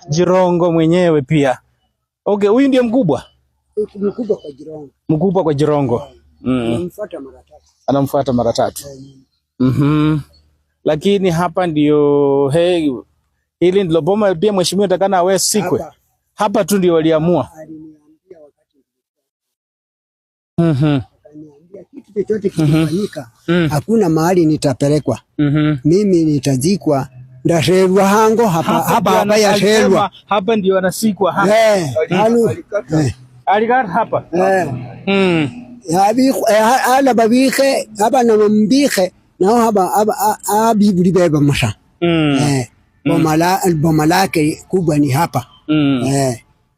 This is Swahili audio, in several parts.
Jirongo mwenyewe pia. Okay, huyu ndiye mkubwa? Mkubwa kwa Jirongo. Mkubwa kwa Jirongo. Anamfuata mara 3. Anamfuata mara 3. Lakini hapa ndio hili ndilo boma pia mheshimiwa takana awe sikwe. Hapa tu ndio waliamua. Aliniambia wakati Akaniambia kitu chochote kifanyika, hakuna mahali nitapelekwa. Mimi nitazikwa ndarelwa hango hapa ya shelwa. Hapa ndio anasikwa hapa. Alikata hapa. Ala babike hapa na mbike nao hapa bibuli beba masha. Boma lake kubwa ni hapa.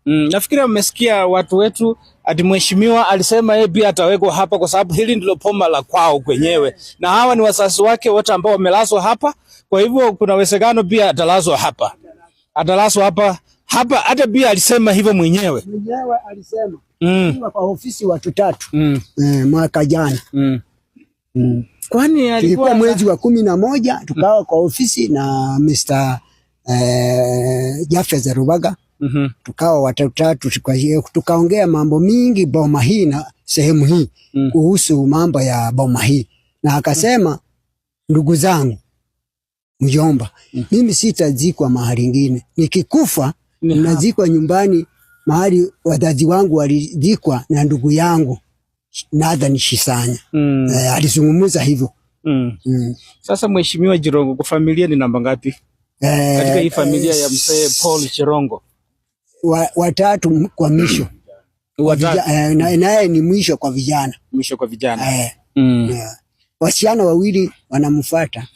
Nafikiri mmesikia watu wetu ati mheshimiwa alisema yeye pia atawekwa hapa kwa sababu hili ndilo boma la kwao kwenyewe. Na hawa ni wasasi wake wote ambao wamelazwa hapa. Kwa hivyo kuna uwezekano pia atalazwa hapa. Atalazwa hapa. Hapa hata pia alisema hivyo mwenyewe. Mwenyewe alisema. Kwa ofisi watu 3. Mwaka jana. Kwani alikuwa mwezi wa 11 tukawa kwa ofisi na Mr. Jafeza Rubaga. Tukawa watu 3 tukaongea mambo mingi boma hii na sehemu hii kuhusu mambo ya boma hii. Na akasema, ndugu zangu, mjomba, mimi sitazikwa mahali ingine. Nikikufa nazikwa nyumbani mahali wazazi wangu walizikwa na ndugu yangu Nathan Shisanya. Alizungumza hivyo. Sasa mheshimiwa Jirongo, kwa familia ni namba ngapi? Katika hii familia ya mzee Paul Jirongo. 3 kwa misho. Naye ni mwisho kwa vijana. Mwisho kwa vijana. Wasichana 2 wanamfuata.